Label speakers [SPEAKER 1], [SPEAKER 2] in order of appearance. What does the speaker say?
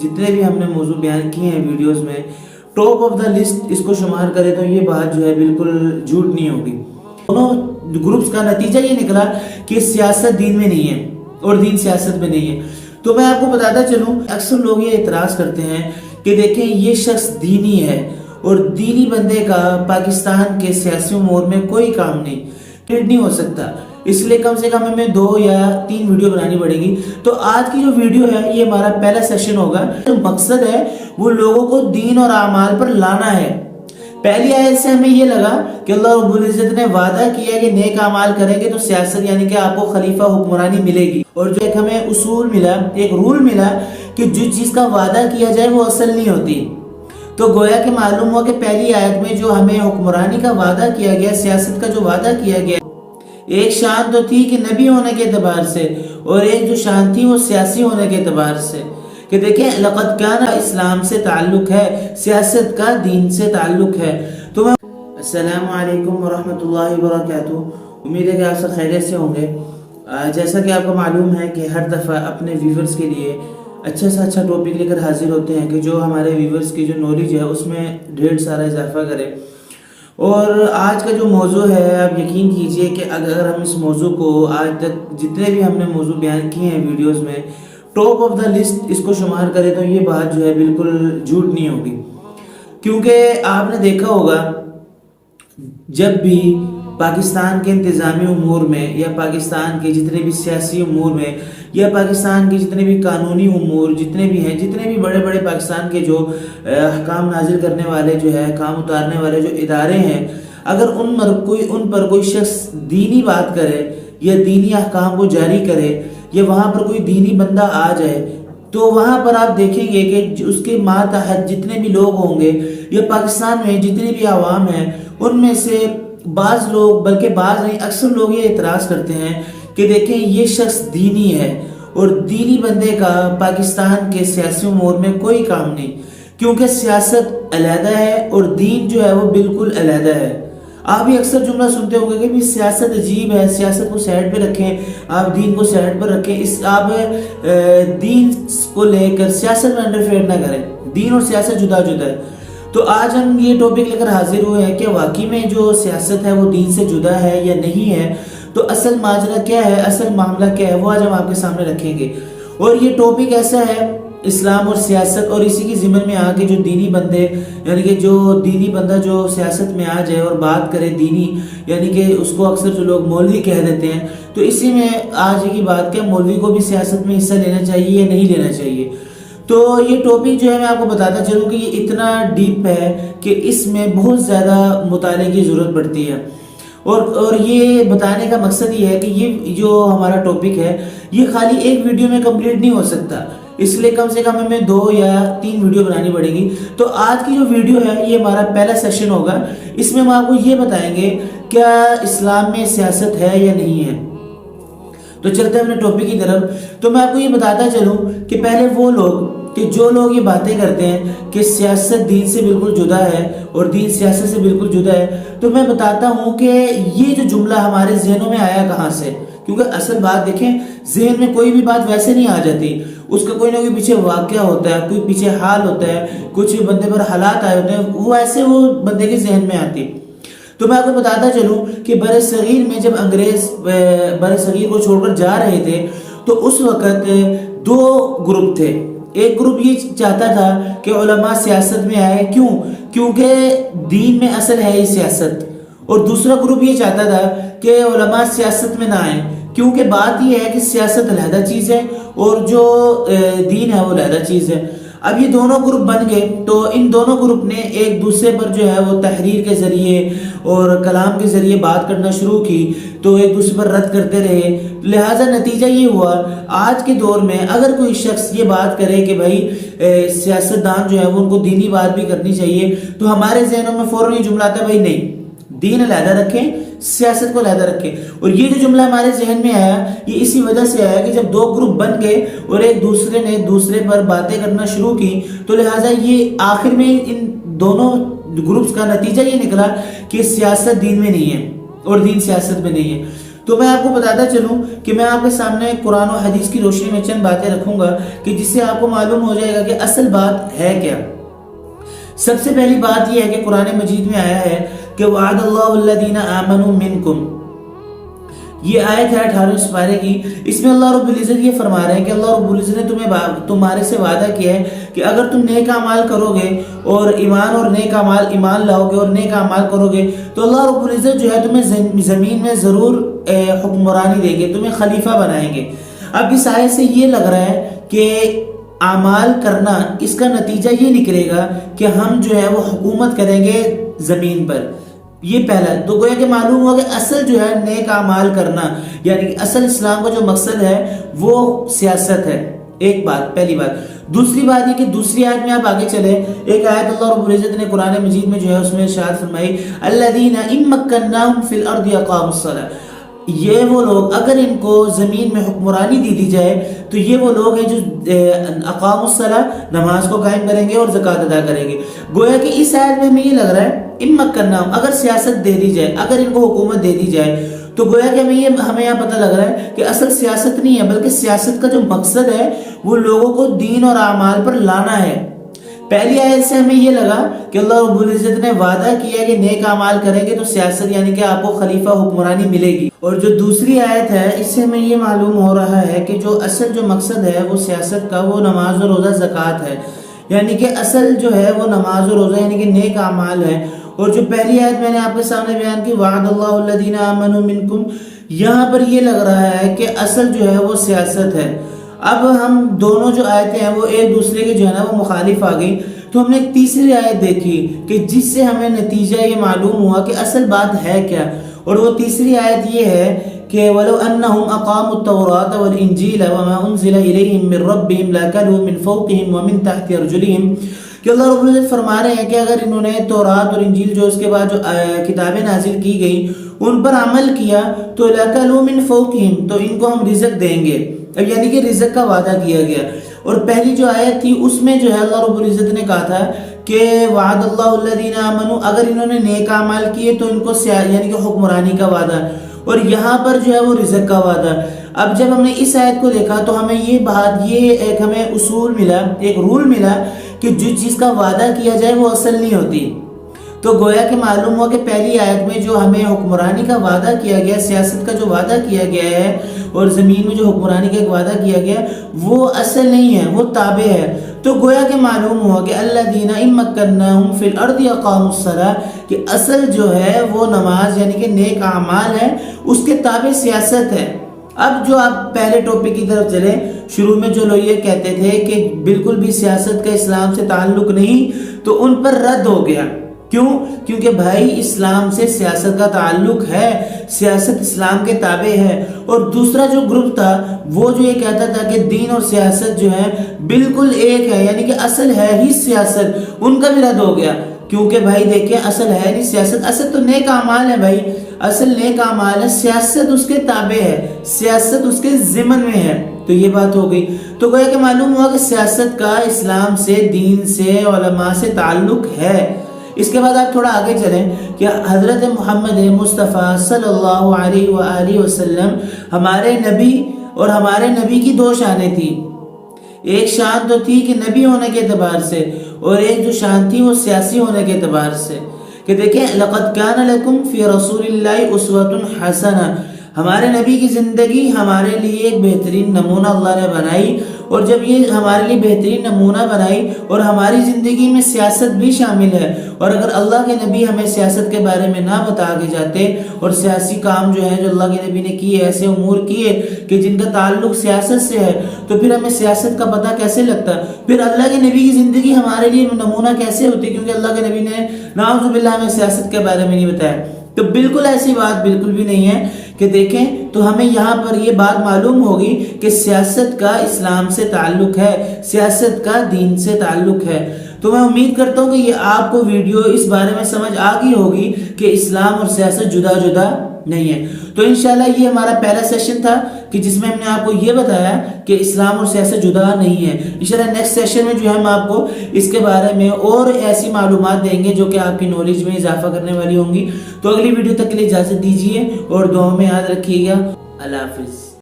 [SPEAKER 1] جتنے بھی ہم نے موضوع بیان کیے ہیں ویڈیوز میں، ٹاپ آف دا لسٹ اس کو شمار کرے تو یہ بات جو ہے بالکل جھوٹ نہیں ہوگی۔ دونوں گروپس کا نتیجہ یہ نکلا کہ سیاست دین میں نہیں ہے اور دین سیاست میں نہیں ہے۔ تو میں آپ کو بتاتا چلوں، اکثر لوگ یہ اعتراض کرتے ہیں کہ دیکھیں یہ شخص دینی ہے اور دینی بندے کا پاکستان کے سیاسی امور میں کوئی کام نہیں ہو سکتا، اس لیے کم سے کم ہمیں 2 یا 3 ویڈیو بنانی پڑے گی۔ تو آج کی جو ویڈیو ہے یہ ہمارا پہلا سیشن ہوگا۔ جو مقصد ہے وہ لوگوں کو دین اور اعمال پر لانا ہے۔ پہلی آیت سے ہمیں یہ لگا کہ اللہ رب العزت نے وعدہ کیا کہ نیک اعمال کریں گے تو سیاست یعنی کہ آپ کو خلیفہ حکمرانی ملے گی، اور جو ایک ہمیں اصول ملا، ایک رول ملا کہ جو چیز کا وعدہ کیا جائے وہ اصل نہیں ہوتی۔ تو گویا کہ معلوم ہوا کہ پہلی آیت میں جو ہمیں حکمرانی کا وعدہ کیا گیا، سیاست کا جو وعدہ کیا گیا، ایک شان تو تھی کہ نبی ہونے کے اعتبار سے، اور ایک جو شان تھی وہ سیاسی ہونے کے اعتبار سے، کہ دیکھیں لقد کان اسلام سے تعلق ہے، سیاست کا دین سے تعلق ہے۔ تو السلام علیکم ورحمۃ اللہ وبرکاتہ، امید ہے کہ آپ سب خیریت سے ہوں گے۔ جیسا کہ آپ کو معلوم ہے کہ ہر دفعہ اپنے ویورز کے لیے اچھا سا اچھا ٹاپک لے کر حاضر ہوتے ہیں کہ جو ہمارے ویورز کی جو نالج ہے اس میں ڈھیر سارا اضافہ کرے۔ اور آج کا جو موضوع ہے آپ یقین کیجئے کہ اگر ہم اس موضوع کو آج تک جتنے بھی ہم نے موضوع بیان کیے ہیں ویڈیوز میں، ٹاپ آف دا لسٹ اس کو شمار کرے تو یہ بات جو ہے بالکل جھوٹ نہیں ہوگی، کیونکہ آپ نے دیکھا ہوگا جب بھی پاکستان کے انتظامی امور میں یا پاکستان کے جتنے بھی سیاسی امور میں یا پاکستان کے جتنے بھی قانونی امور جتنے بھی ہیں، جتنے بھی بڑے بڑے پاکستان کے جو احکام نازل کرنے والے جو ہے، احکام اتارنے والے جو ادارے ہیں، اگر ان پر کوئی شخص دینی بات کرے یا دینی احکام کو جاری کرے یا وہاں پر کوئی دینی بندہ آ جائے تو وہاں پر آپ دیکھیں گے کہ اس کے ماتحت جتنے بھی لوگ ہوں گے یا پاکستان میں جتنے بھی عوام ہیں، ان میں سے بعض لوگ، بلکہ بعض نہیں اکثر لوگ یہ اعتراض کرتے ہیں کہ دیکھیں یہ شخص دینی ہے اور دینی بندے کا پاکستان کے سیاسی امور میں کوئی کام نہیں، کیونکہ سیاست علیحدہ ہے اور دین جو ہے وہ بالکل علیحدہ ہے۔ آپ یہ اکثر جملہ سنتے ہوں گے کہ سیاست عجیب ہے، سیاست کو سائڈ پہ رکھیں، آپ دین کو سائڈ پر رکھیں، آپ دین کو لے کر سیاست میں انٹرفیئر نہ کریں، دین اور سیاست جدا جدا ہے۔ تو آج ہم یہ ٹاپک لے کر حاضر ہوئے ہیں کہ واقعی میں جو سیاست ہے وہ دین سے جدا ہے یا نہیں ہے، تو اصل ماجرا کیا ہے، اصل معاملہ کیا ہے، وہ آج ہم آپ کے سامنے رکھیں گے۔ اور یہ ٹاپک ایسا ہے اسلام اور سیاست، اور اسی کی ضمن میں آ کے جو دینی بندے یعنی کہ جو دینی بندہ جو سیاست میں آ جائے اور بات کرے دینی، یعنی کہ اس کو اکثر جو لوگ مولوی کہہ دیتے ہیں، تو اسی میں آج کی بات کہ مولوی کو بھی سیاست میں حصہ لینا چاہیے یا نہیں لینا چاہیے۔ تو یہ ٹاپک جو ہے میں آپ کو بتاتا چلوں کہ یہ اتنا ڈیپ ہے کہ اس میں بہت زیادہ مطالعے کی ضرورت پڑتی ہے، اور یہ بتانے کا مقصد یہ ہے کہ یہ جو ہمارا ٹاپک ہے یہ خالی ایک ویڈیو میں کمپلیٹ نہیں ہو سکتا، اس لیے کم سے کم ہمیں 2 یا 3 ویڈیو بنانی پڑے گی۔ تو آج کی جو ویڈیو ہے یہ ہمارا پہلا سیشن ہوگا، اس میں ہم آپ کو یہ بتائیں گے کیا اسلام میں سیاست ہے یا نہیں ہے۔ تو چلتے ہیں اپنے ٹاپک کی طرف۔ تو میں آپ کو یہ بتاتا چلوں کہ پہلے وہ لوگ کہ جو لوگ یہ باتیں کرتے ہیں کہ سیاست دین سے بالکل جدا ہے اور دین سیاست سے بالکل جدا ہے، تو میں بتاتا ہوں کہ یہ جو جملہ ہمارے ذہنوں میں آیا کہاں سے، کیونکہ اصل بات دیکھیں ذہن میں کوئی بھی بات ویسے نہیں آ جاتی، اس کا کوئی نہ کوئی پیچھے واقعہ ہوتا ہے، کوئی پیچھے حال ہوتا ہے، کچھ بندے پر حالات آئے ہوتے ہیں، وہ ایسے وہ بندے کے ذہن میں آتی۔ تو میں آپ کو بتاتا چلوں کہ بر صغیر میں جب انگریز بر صغیر کو چھوڑ کر جا رہے تھے تو اس وقت 2 گروپ تھے۔ ایک گروپ یہ چاہتا تھا کہ علماء سیاست میں آئے، کیونکہ دین میں اصل ہے ہی سیاست، اور دوسرا گروپ یہ چاہتا تھا کہ علماء سیاست میں نہ آئیں، کیونکہ بات یہ ہے کہ سیاست علیحدہ چیز ہے اور جو دین ہے وہ علیحدہ چیز ہے۔ اب یہ دونوں گروپ بن گئے، تو ان دونوں گروپ نے ایک دوسرے پر جو ہے وہ تحریر کے ذریعے اور کلام کے ذریعے بات کرنا شروع کی، تو ایک دوسرے پر رد کرتے رہے۔ لہٰذا نتیجہ یہ ہوا آج کے دور میں اگر کوئی شخص یہ بات کرے کہ بھائی سیاستدان جو ہے وہ ان کو دینی بات بھی کرنی چاہیے، تو ہمارے ذہنوں میں فوراً یہ جملہ آتا ہے بھائی نہیں، دین علیحدہ رکھیں، سیاست کو علیحدہ رکھیں۔ اور یہ جو جملہ ہمارے ذہن میں آیا یہ اسی وجہ سے آیا کہ جب 2 گروپ بن گئے اور ایک دوسرے نے دوسرے پر باتیں کرنا شروع کی، تو لہٰذا یہ آخر میں ان دونوں گروپس کا نتیجہ یہ نکلا کہ سیاست دین میں نہیں ہے اور دین سیاست میں نہیں ہے۔ تو میں آپ کو بتاتا چلوں کہ میں آپ کے سامنے قرآن و حدیث کی روشنی میں چند باتیں رکھوں گا کہ جس سے آپ کو معلوم ہو جائے گا کہ اصل بات ہے کیا۔ سب سے پہلی بات یہ ہے کہ قرآن مجید میں آیا ہے کہ وعد اللہ الذین آمنوا منکم، یہ آیت ہے 18 سپارے کی۔ اس میں اللہ رب العزت یہ فرما رہے ہیں کہ اللہ رب العزت نے تمہارے سے وعدہ کیا ہے کہ اگر تم نیک اعمال کرو گے اور نیک اعمال ایمان لاؤ گے اور نیک اعمال کرو گے تو اللہ رب العزت جو ہے تمہیں زمین میں ضرور حکمرانی دیں گے، تمہیں خلیفہ بنائیں گے۔ اب اس آیت سے یہ لگ رہا ہے کہ اعمال کرنا، اس کا نتیجہ یہ نکلے گا کہ ہم جو ہے وہ حکومت کریں گے زمین پر۔ یہ پہلا تو گویا کہ معلوم ہوا کہ اصل جو ہے نیک اعمال کرنا، یعنی اصل اسلام کا جو مقصد ہے وہ سیاست ہے۔ ایک بات، پہلی بات۔ دوسری بات یہ کہ دوسری آیت میں آپ آگے چلے، ایک آیت اللہ رب العزت نے قرآن مجید میں جو ہے اس میں ارشاد فرمائی الذین ان مکناہم فی الارض اقاموا الصلاۃ، یہ وہ لوگ اگر ان کو زمین میں حکمرانی دی جائے تو یہ وہ لوگ ہیں جو اقاموا الصلاۃ، نماز کو قائم کریں گے اور زکوٰۃ ادا کریں گے۔ گویا کہ اس آیت میں ہمیں یہ لگ رہا ہے ان مکناہم، اگر سیاست دے دی جائے، اگر ان کو حکومت دے دی جائے تو گویا کہ ہمیں یہاں پتہ لگ رہا ہے کہ اصل سیاست نہیں ہے، بلکہ سیاست کا جو مقصد ہے وہ لوگوں کو دین اور اعمال پر لانا ہے۔ پہلی آیت سے ہمیں یہ لگا کہ اللہ رب العزت نے وعدہ کیا کہ نیک اعمال کریں گے تو سیاست یعنی کہ آپ کو خلیفہ حکمرانی ملے گی، اور جو دوسری آیت ہے اس سے ہمیں یہ معلوم ہو رہا ہے کہ جو اصل جو مقصد ہے وہ سیاست کا وہ نماز و روزہ زکوٰۃ ہے، یعنی کہ اصل جو ہے وہ نماز و روزہ یعنی کہ نیک اعمال ہے۔ اور جو پہلی آیت میں نے آپ کے سامنے بیان کی وعد اللہ الذین آمنوا منکم، یہاں پر یہ لگ رہا ہے کہ اصل جو ہے وہ سیاست ہے۔ اب ہم دونوں جو آیتیں ہیں وہ ایک دوسرے کے جو ہے نا وہ مخالف آ گئی، تو ہم نے ایک تیسری آیت دیکھی کہ جس سے ہمیں نتیجہ یہ معلوم ہوا کہ اصل بات ہے کیا، اور وہ تیسری آیت یہ ہے کہ وَلَوْ أَنَّهُمْ أَقَامُوا التَّوْرَاةَ وَالْإِنْجِيلَ وَمَا أُنزِلَ إِلَيْهِمْ مِنْ رَبِّهِمْ لَأَكَلُوا مِنْ فَوْقِهِمْ وَمِنْ تَحْتِ أَرْجُلِهِمْ، کہ اللہ رب العزت فرما رہے ہیں کہ اگر انہوں نے تورات اور انجیل جو اس کے بعد جو کتابیں نازل کی گئی ان پر عمل کیا تو لَأَكَلُوا مِنْ فَوْقِهِمْ، تو ان کو ہم رزق دیں گے، اب یعنی کہ رزق کا وعدہ کیا گیا۔ اور پہلی جو آیت تھی اس میں جو ہے اللہ رب العزت نے کہا تھا کہ وعد اللہ الذین آمنوا، اگر انہوں نے نیک اعمال کیے تو ان کو یعنی کہ حکمرانی کا وعدہ، اور یہاں پر جو ہے وہ رزق کا وعدہ۔ اب جب ہم نے اس آیت کو دیکھا تو ہمیں یہ ایک ہمیں اصول ملا، ایک رول ملا کہ جو چیز کا وعدہ کیا جائے وہ اصل نہیں ہوتی۔ تو گویا کہ معلوم ہوا کہ پہلی آیت میں جو ہمیں حکمرانی کا وعدہ کیا گیا، سیاست کا جو وعدہ کیا گیا ہے اور زمین میں جو حکمرانی کا ایک وعدہ کیا گیا وہ اصل نہیں ہے، وہ تابع ہے۔ تو گویا کہ معلوم ہوا کہ الذین ان مکناہم فی الارض اقاموا الصلاۃ، کہ اصل جو ہے وہ نماز یعنی کہ نیک اعمال ہے، اس کے تابع سیاست ہے۔ اب جو آپ پہلے ٹاپک کی طرف چلیں، شروع میں جو لوگ یہ کہتے تھے کہ بالکل بھی سیاست کا اسلام سے تعلق نہیں، تو ان پر رد ہو گیا۔ کیوں؟ کیونکہ بھائی اسلام سے سیاست کا تعلق ہے، سیاست اسلام کے تابع ہے۔ اور دوسرا جو گروپ تھا وہ جو یہ کہتا تھا کہ دین اور سیاست جو ہے بالکل ایک ہے، یعنی کہ اصل ہے ہی سیاست، ان کا بھی رد ہو گیا۔ کیونکہ بھائی دیکھیں اصل ہے نہیں سیاست، اصل تو نیک اعمال ہے بھائی، اصل نیک اعمال ہے، سیاست اس کے تابع ہے، سیاست اس کے ضمن میں ہے۔ تو یہ بات ہو گئی، تو گویا کہ معلوم ہوا کہ سیاست کا اسلام سے، دین سے، علماء سے تعلق ہے۔ اس کے بعد آپ تھوڑا آگے چلیں کہ حضرت محمد مصطفیٰ صلی اللہ علیہ وآلہ وسلم ہمارے نبی، اور ہمارے نبی کی دو شانیں تھیں۔ ایک شان تو تھی کہ نبی ہونے کے اعتبار سے، اور ایک جو شان تھی وہ سیاسی ہونے کے اعتبار سے، کہ دیکھیں لَقَدْ كَانَ لَكُمْ فِي رَسُولِ اللَّهِ أُسْوَةٌ حَسَنَةٌ، ہمارے نبی کی زندگی ہمارے لیے ایک بہترین نمونہ اللہ نے بنائی، اور جب یہ ہمارے لیے بہترین نمونہ بنائی اور ہماری زندگی میں سیاست بھی شامل ہے، اور اگر اللہ کے نبی ہمیں سیاست کے بارے میں نہ بتا کے جاتے اور سیاسی کام جو ہے جو اللہ کے نبی نے کیے، ایسے امور کیے کہ جن کا تعلق سیاست سے ہے، تو پھر ہمیں سیاست کا پتہ کیسے لگتا؟ پھر اللہ کے نبی کی زندگی ہمارے لیے نمونہ کیسے ہوتی؟ کیونکہ اللہ کے نبی نے نعوذ باللہ ہمیں سیاست کے بارے میں نہیں بتایا۔ تو بالکل ایسی بات بالکل بھی نہیں ہے کہ دیکھیں، تو ہمیں یہاں پر یہ بات معلوم ہوگی کہ سیاست کا اسلام سے تعلق ہے، سیاست کا دین سے تعلق ہے۔ تو میں امید کرتا ہوں کہ یہ آپ کو ویڈیو اس بارے میں سمجھ آ گئی ہوگی کہ اسلام اور سیاست جدا جدا نہیں ہے۔ تو تو انشاءاللہ یہ ہمارا پہلا سیشن تھا کہ جس میں ہم نے آپ کو یہ بتایا کہ اسلام اور سیاست جدا نہیں ہے. انشاءاللہ نیکسٹ سیشن میں جو ہے ہم آپ کو اس کے بارے میں اور ایسی معلومات دیں گے جو کہ آپ کی نالج میں اضافہ کرنے والی ہوں گی. تو اگلی ویڈیو تک کے لیے اجازت دیجیے اور دعاؤں میں یاد رکھیے گا. اللہ حافظ.